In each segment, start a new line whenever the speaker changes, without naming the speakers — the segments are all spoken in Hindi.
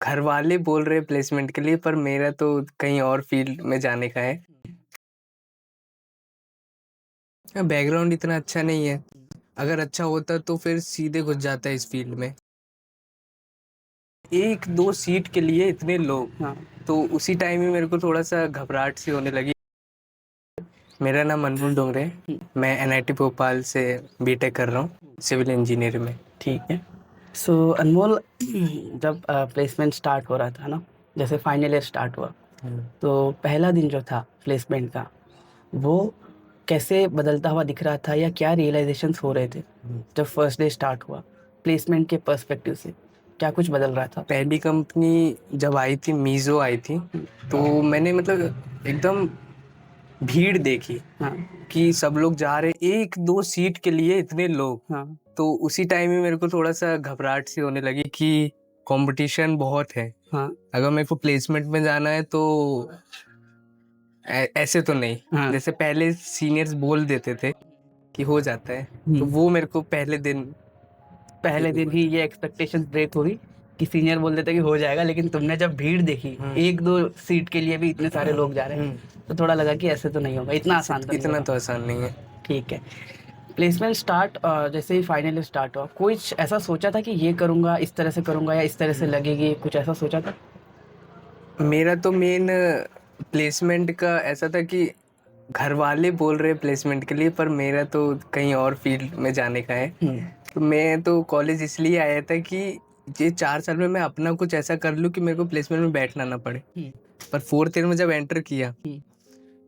घर वाले बोल रहे हैं प्लेसमेंट के लिए, पर मेरा तो कहीं और फील्ड में जाने का है। बैकग्राउंड इतना अच्छा नहीं है। अगर अच्छा होता तो फिर सीधे घुस जाता इस फील्ड में। 1-2 सीट के लिए इतने लोग,
हाँ।
तो उसी टाइम ही मेरे को थोड़ा-सा घबराहट सी होने लगी। मेरा नाम अनमोल डोंगरे है। मैं एनआईटी भोपाल से बीटेक कर रहा हूँ, सिविल इंजीनियरिंग में।
ठीक है। सो अनमोल, जब प्लेसमेंट स्टार्ट हो रहा था ना, जैसे फाइनल ईयर स्टार्ट हुआ, तो पहला दिन जो था प्लेसमेंट का, वो कैसे बदलता हुआ दिख रहा था या क्या रियलाइजेशंस हो रहे थे जब फर्स्ट डे स्टार्ट हुआ प्लेसमेंट के पर्सपेक्टिव से? क्या कुछ बदल रहा था?
पहली कंपनी जब आई थी, मीज़ो आई थी, तो मैंने मतलब एकदम भीड़ देखी
हाँ।
कि सब लोग जा रहे हैं, 1-2 सीट के लिए इतने लोग।
हाँ।
तो उसी टाइम ही मेरे को थोड़ा-सा घबराहट सी होने लगी कि कॉम्पिटिशन बहुत है।
हाँ।
अगर मेरे को प्लेसमेंट में जाना है तो ऐसे तो नहीं।
हाँ।
जैसे पहले सीनियर्स बोल देते थे कि हो जाता है, तो वो मेरे को
पहले दिन ही ये एक्सपेक्टेशंस ब्रेक हुई कि सीनियर बोल देते कि हो जाएगा, लेकिन तुमने जब भीड़ देखी, एक दो सीट के लिए भी इतने सारे लोग जा रहे हैं, तो थोड़ा लगा कि ऐसे तो नहीं होगा, इतना आसान तो नहीं
इतना
होगा।
तो आसान नहीं है।
ठीक है। प्लेसमेंट स्टार्ट जैसे ही फाइनली स्टार्ट हुआ, कुछ ऐसा सोचा था कि ये करूँगा, इस तरह से करूँगा या इस तरह से लगेगी, कुछ ऐसा सोचा था?
मेरा तो मेन प्लेसमेंट का ऐसा था कि घर वाले बोल रहे हैं प्लेसमेंट के लिए, पर मेरा तो कहीं और फील्ड में जाने का है। तो मैं तो कॉलेज इसलिए आया था कि ये 4 साल में मैं अपना कुछ ऐसा कर लूँ कि मेरे को प्लेसमेंट में बैठना ना पड़े। पर 4th ईयर में जब एंटर किया,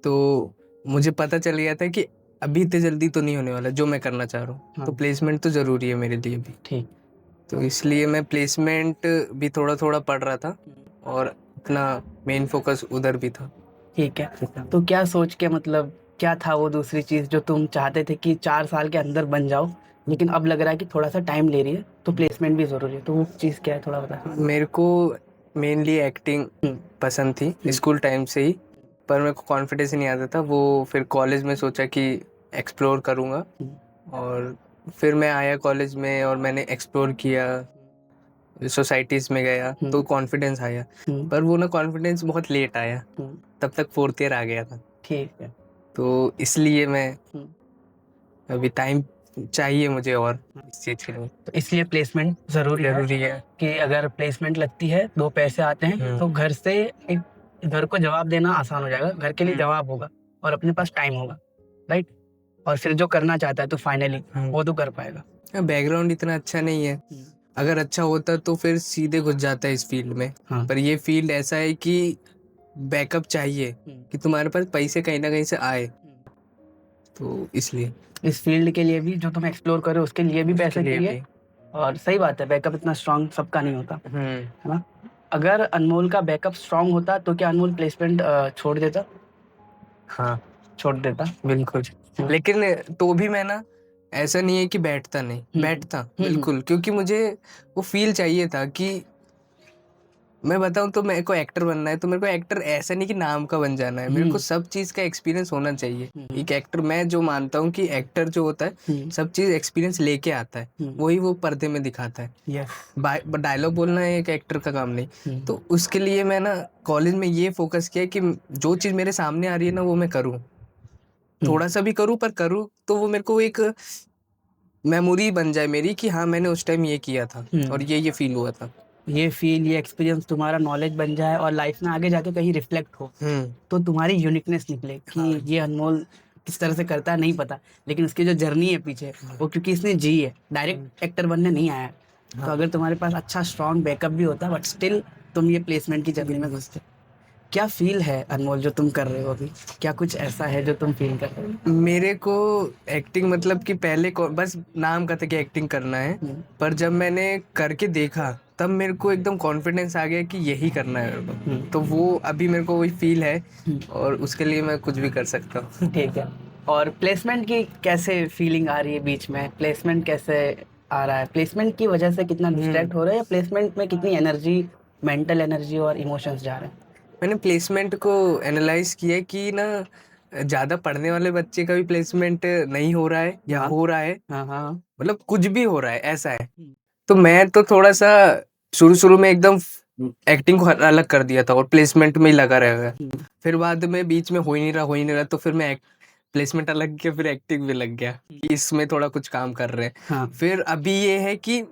तो मुझे पता चल गया था कि अभी इतने जल्दी तो नहीं होने वाला जो मैं करना चाह रहा हूँ। तो प्लेसमेंट तो ज़रूरी है मेरे लिए भी।
ठीक।
तो इसलिए मैं प्लेसमेंट भी थोड़ा-थोड़ा पढ़ रहा था और अपना मेन फ़ोकस उधर भी था।
ठीक है। तो क्या सोच के, मतलब क्या था वो दूसरी चीज़ जो तुम चाहते थे कि 4 साल के अंदर बन जाओ, लेकिन अब लग रहा है कि थोड़ा-सा टाइम ले रही है, तो प्लेसमेंट भी ज़रूरी है, तो वो चीज़ क्या है, थोड़ा बता?
मेरे को मेनली एक्टिंग पसंद थी स्कूल टाइम से ही, पर मेरे को कॉन्फिडेंस ही नहीं आता था। वो फिर कॉलेज में सोचा कि एक्सप्लोर करूँगा, और फिर मैं आया कॉलेज में और मैंने एक्सप्लोर किया, सोसाइटीज़ में गया, तो कॉन्फिडेंस आया। पर वो ना कॉन्फिडेंस बहुत लेट आया, तब तक 4th ईयर आ गया था।
ठीक है।
तो इसलिए मैं अभी टाइम चाहिए मुझे और इस चीज़ के लिए।
तो इसलिए प्लेसमेंट ज़रूरी है कि अगर प्लेसमेंट लगती है, 2 पैसे आते हैं, तो घर से एक घर को जवाब देना आसान हो जाएगा, घर के लिए जवाब होगा और अपने पास टाइम होगा, राइट? और फिर जो करना चाहता है तो फाइनली वो तो कर पाएगा।
बैकग्राउंड इतना अच्छा नहीं है। अगर अच्छा होता तो फिर सीधे घुस जाता इस फील्ड में।
हाँ।
पर ये फील्ड ऐसा है कि बैकअप चाहिए कि तुम्हारे पास पैसे कहीं ना कहीं से आए, तो इसलिए
इस फील्ड के लिए भी जो तुम एक्सप्लोर कर रहे हो उसके लिए भी
उसके
पैसे
लिए
चाहिए।
भी।
और सही बात है, बैकअप इतना स्ट्रांग सबका नहीं होता,
हम्म।
है ना? अगर अनमोल का बैकअप स्ट्रांग होता तो क्या अनमोल प्लेसमेंट छोड़ देता?
हाँ,
छोड़ देता।
बिल्कुल। लेकिन तो भी मैं ना, ऐसा नहीं है कि बैठता नहीं, बैठता बिल्कुल, क्योंकि मुझे वो फील चाहिए था कि मैं बताऊँ तो मेरे को एक्टर बनना है, तो मेरे को एक्टर ऐसा नहीं कि नाम का बन जाना है, मेरे को सब चीज़ का एक्सपीरियंस होना चाहिए। एक एक्टर, मैं जो मानता हूँ कि एक्टर जो होता है सब चीज़ एक्सपीरियंस लेके आता है, वही वो पर्दे में दिखाता है।
यस।
डायलॉग बोलना एक एक्टर का काम नहीं। तो उसके लिए मैं ना कॉलेज में ये फोकस किया कि जो चीज़ मेरे सामने आ रही है ना वो मैं करूँ, थोड़ा सा भी करूँ, पर करूँ तो वो मेरे को एक मेमोरी बन जाए मेरी कि हाँ मैंने उस टाइम ये किया था और ये फील हुआ था।
ये फील, ये एक्सपीरियंस तुम्हारा नॉलेज बन जाए और लाइफ में आगे जाके कहीं रिफ्लेक्ट हो, तो तुम्हारी यूनिकनेस निकले कि ये अनमोल किस तरह से करता है नहीं पता, लेकिन उसकी जो जर्नी है पीछे, वो क्योंकि इसने जी है, डायरेक्ट एक्टर बनने नहीं आया है। तो अगर तुम्हारे पास अच्छा स्ट्रॉन्ग बैकअप भी होता, बट स्टिल तुम ये प्लेसमेंट की जर्नी में घुसते। क्या फील है अनमोल जो तुम कर रहे हो अभी? क्या कुछ ऐसा है जो तुम फील कर रहे हो?
मेरे को एक्टिंग मतलब कि पहले बस नाम का था कि एक्टिंग करना है, पर जब मैंने करके देखा तब मेरे को एकदम कॉन्फिडेंस आ गया कि यही करना है मेरे को। तो वो अभी मेरे को वही फील है, और उसके लिए मैं कुछ भी कर सकता हूँ।
ठीक है। और प्लेसमेंट की कैसे फीलिंग आ रही है बीच में? प्लेसमेंट कैसे आ रहा है? प्लेसमेंट की वजह से कितना डिस्ट्रैक्ट हो रहा है, या प्लेसमेंट में कितनी एनर्जी, मेंटल एनर्जी और इमोशंस जा रहे हैं?
मैंने प्लेसमेंट को एनालाइज किया कि ना, ज़्यादा पढ़ने वाले बच्चे का भी प्लेसमेंट नहीं हो रहा है या हो रहा है, मतलब कुछ भी हो रहा है ऐसा है। तो मैं तो थोड़ा सा शुरू शुरू में एकदम एक्टिंग को अलग कर दिया था और प्लेसमेंट में ही लगा रह गया। फिर बाद में बीच में हो ही नहीं रहा तो फिर मैं प्लेसमेंट अलग किया, फिर एक्टिंग भी लग गया कि इसमें थोड़ा कुछ काम कर रहे हैं।
हाँ।
फिर अभी ये है कि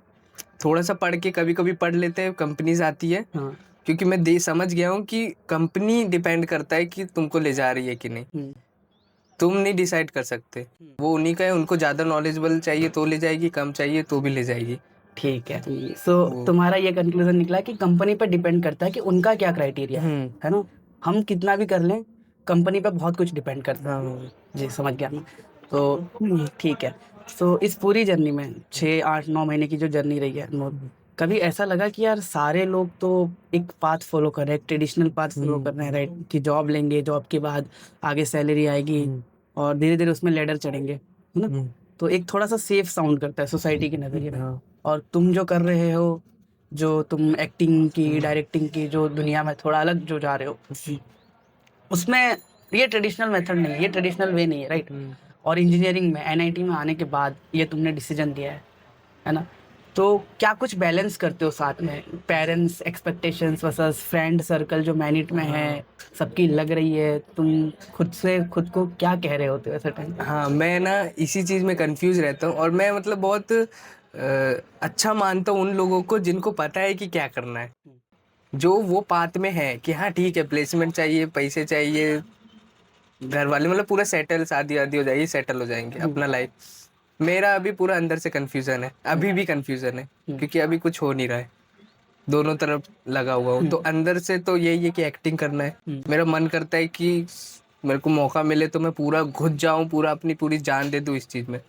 थोड़ा सा पढ़ के कभी कभी पढ़ लेते हैं, कंपनीज आती है।
हाँ।
क्योंकि मैं समझ गया हूँ कि कंपनी डिपेंड करता है कि तुमको ले जा रही है कि नहीं, तुम नहीं डिसाइड कर सकते। वो उन्हीं का है, उनको ज्यादा नॉलेजेबल चाहिए तो ले जाएगी, कम चाहिए तो भी ले जाएगी।
ठीक है। सो तुम्हारा ये कंक्लूजन निकला कि कंपनी पर डिपेंड करता है कि उनका क्या क्राइटेरिया है ना। हम कितना भी कर लें, कंपनी पे बहुत कुछ डिपेंड करता है। जी समझ गया मैं। तो ठीक है। सो इस पूरी जर्नी में 6 8 9 महीने की जो जर्नी रही है अनमोल, कभी ऐसा लगा कि यार सारे लोग तो एक पाथ फॉलो कर रहे हैं, ट्रेडिशनल पाथ फॉलो कर रहे हैं, राइट, कि जॉब लेंगे, जॉब के बाद आगे सैलरी आएगी और धीरे धीरे उसमें लेडर चढ़ेंगे, है ना। तो एक थोड़ा सा सेफ साउंड करता है सोसाइटी के नज़रिए में। और तुम जो कर रहे हो, जो तुम एक्टिंग की, डायरेक्टिंग की जो दुनिया में थोड़ा अलग जो जा रहे हो, उसमें ये ट्रेडिशनल मेथड नहीं है, ये ट्रेडिशनल वे नहीं है, राइट। और इंजीनियरिंग में एनआईटी में आने के बाद ये तुमने डिसीजन लिया है ना। तो क्या कुछ बैलेंस करते हो साथ में, parents expectations versus friend circle जो मैनिट में है, सबकी लग रही है, तुम खुद से खुद को क्या कह रहे होते हो ऐसे टाइम?
हाँ, मैं ना इसी चीज में कंफ्यूज रहता हूँ और मैं मतलब बहुत अच्छा मानता हूँ उन लोगों को जिनको पता है कि क्या करना है, जो वो पाथ में है कि हाँ ठीक है, प्लेसमेंट चाहिए, पैसे चाहिए, घर वाले मतलब पूरा सेटल, शादी वादी हो जाएगी, सेटल हो जाएंगे, अपना लाइफ। मेरा अभी पूरा अंदर से कंफ्यूजन है, अभी भी कंफ्यूजन है, क्योंकि अभी कुछ हो नहीं रहा है, दोनों तरफ लगा हुआ हूँ। तो अंदर से तो यही है कि एक्टिंग करना है। मेरा मन करता है कि मेरे को मौका मिले तो मैं पूरा घुस जाऊं, पूरा अपनी पूरी जान दे दूं इस चीज में।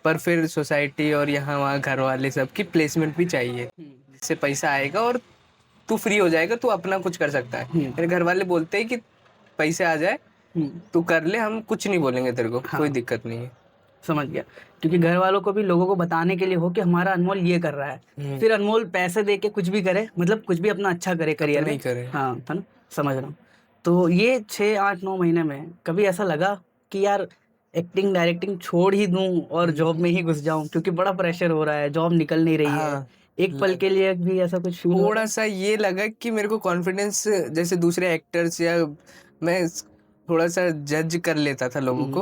पर फिर सोसाइटी और यहाँ वहाँ घर वाले सबकी प्लेसमेंट भी चाहिए, इससे पैसा आएगा और तू फ्री हो जाएगा, तू अपना कुछ कर सकता है। मेरे घर वाले बोलते हैं कि पैसे आ जाए तू कर ले, हम कुछ नहीं बोलेंगे तेरे को, कोई दिक्कत नहीं है।
समझ गया। क्योंकि घर वालों को भी लोगों को बताने के लिए हो कि हमारा अनमोल ये कर रहा है, फिर अनमोल पैसे दे के कुछ भी करे, मतलब कुछ भी अपना अच्छा करे करियर
नहीं
में।
करे।
हाँ, है ना, समझ रहा हूँ। तो ये 6 8 9 महीने में कभी ऐसा लगा कि यार एक्टिंग डायरेक्टिंग छोड़ ही दूं और जॉब में ही घुस जाऊं, क्योंकि बड़ा प्रेशर हो रहा है, जॉब निकल नहीं रही है।
हाँ,
एक पल के लिए भी ऐसा कुछ फील हो
थोड़ा सा ये लगा कि मेरे को कॉन्फिडेंस, जैसे दूसरे एक्टर्स या मैं थोड़ा सा जज कर लेता था लोगों को,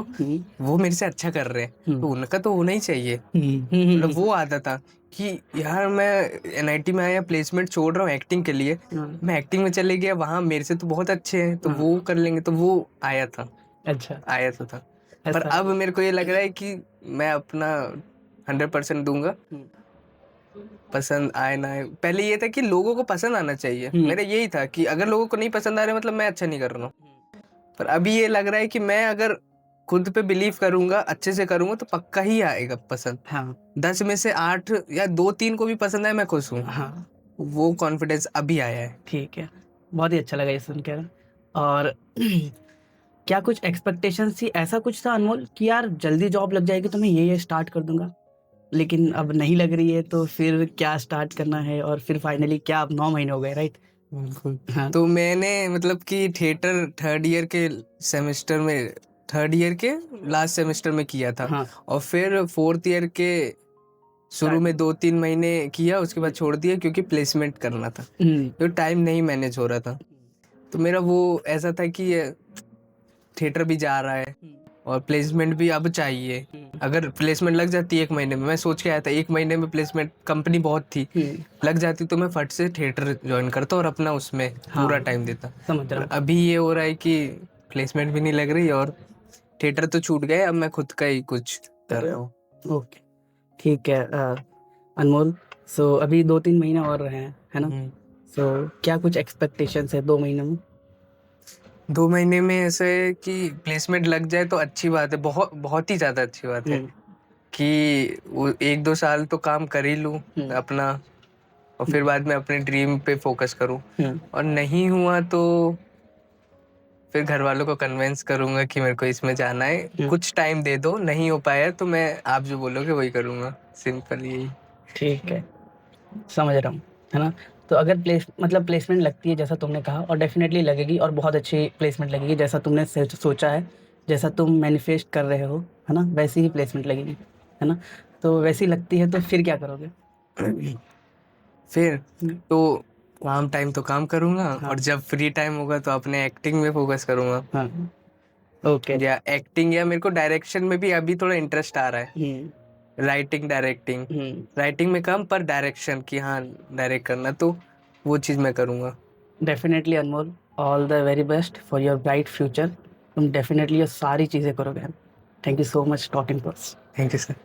वो मेरे से अच्छा कर रहे हैं तो उनका तो होना ही चाहिए। मतलब वो आता था कि यार मैं एनआईटी में आया, प्लेसमेंट छोड़ रहा हूँ एक्टिंग के लिए, मैं एक्टिंग में चले गया, वहाँ मेरे से तो बहुत अच्छे हैं तो वो कर लेंगे, तो वो आया था।
अच्छा,
आया तो था। पर अब मेरे को ये लग रहा है कि मैं अपना 100% दूंगा, पसंद आए ना आए। पहले ये था कि लोगों को पसंद आना चाहिए, मेरा यही था कि अगर लोगों को नहीं पसंद आ रहा मतलब मैं अच्छा नहीं कर रहा हूँ। पर अभी ये लग रहा है कि मैं अगर खुद पे बिलीव करूंगा, अच्छे से करूंगा तो पक्का ही आएगा पसंद।
हाँ
10 में से 8 या 2 3 को भी पसंद आए, मैं खुश हूँ।
हाँ,
वो कॉन्फिडेंस अभी आया है।
ठीक है। बहुत ही अच्छा लगा ये सुन कर। और क्या कुछ एक्सपेक्टेशंस थी, ऐसा कुछ था अनमोल कि यार जल्दी जॉब लग जाएगी तो मैं ये स्टार्ट कर दूंगा, लेकिन अब नहीं लग रही है, तो फिर क्या स्टार्ट करना है, और फिर फाइनली क्या, अब 9 महीने हो गए, राइट?
बिल्कुल।
हाँ।
तो मैंने मतलब कि थिएटर थर्ड ईयर के सेमेस्टर में, थर्ड ईयर के लास्ट सेमेस्टर में किया था।
हाँ।
और फिर फोर्थ ईयर के शुरू में 2 3 महीने किया, उसके बाद छोड़ दिया क्योंकि प्लेसमेंट करना था, तो टाइम नहीं मैनेज हो रहा था। तो मेरा वो ऐसा था कि थिएटर भी जा रहा है और प्लेसमेंट भी अब चाहिए। अगर प्लेसमेंट लग जाती 1 महीने में, मैं सोच के आया था 1 महीने में प्लेसमेंट, कंपनी बहुत थी, लग जाती तो मैं फट से थिएटर ज्वाइन करता और अपना उसमें पूरा टाइम देता।
समझ रहा
पर अभी ये हो रहा है कि प्लेसमेंट भी नहीं लग रही और थिएटर तो छूट गए, अब मैं खुद का ही कुछ कर रहा हूँ।
हूँ। ओके, ठीक है। अनमोल, सो अभी 2 3 महीने और रहे हैं, है ना। सो क्या कुछ एक्सपेक्टेशंस है 2 महीने में?
2 महीने में ऐसे है कि प्लेसमेंट लग जाए तो अच्छी बात है, बहुत बहुत ही ज्यादा अच्छी बात है कि वो 1 2 साल तो काम कर ही लूँ अपना, और फिर बाद में अपने ड्रीम पे फोकस करूँ। और नहीं हुआ तो फिर घर वालों को कन्विंस करूंगा कि मेरे को इसमें जाना है, कुछ टाइम दे दो, नहीं हो पाया तो मैं आप जो बोलोगे वही करूंगा, सिंपल यही।
ठीक है, समझ रहा हूँ, है ना। तो अगर प्लेसमेंट लगती है जैसा तुमने कहा, और डेफिनेटली लगेगी, और बहुत अच्छी प्लेसमेंट लगेगी जैसा तुमने सोचा है, जैसा तुम मैनिफेस्ट कर रहे हो, है ना, वैसी ही प्लेसमेंट लगेगी, है ना। तो वैसी लगती है तो फिर क्या करोगे?
फिर तो काम टाइम तो काम करूंगा,
हाँ।
और जब फ्री टाइम होगा तो अपने एक्टिंग में फोकस करूंगा,
हाँ, ओके।
या एक्टिंग, या मेरे को डायरेक्शन में भी अभी थोड़ा इंटरेस्ट आ रहा है।
हम्म।
राइटिंग, डायरेक्टिंग,
हम्म।
राइटिंग में कम पर डायरेक्शन की, हाँ डायरेक्ट करना, तो वो चीज़ मैं करूँगा।
Definitely Anmol, all the very best for your bright future. तुम डेफिनेटली ये सारी चीज़ें करोगे। Thank you so much talking to us.
Thank you sir.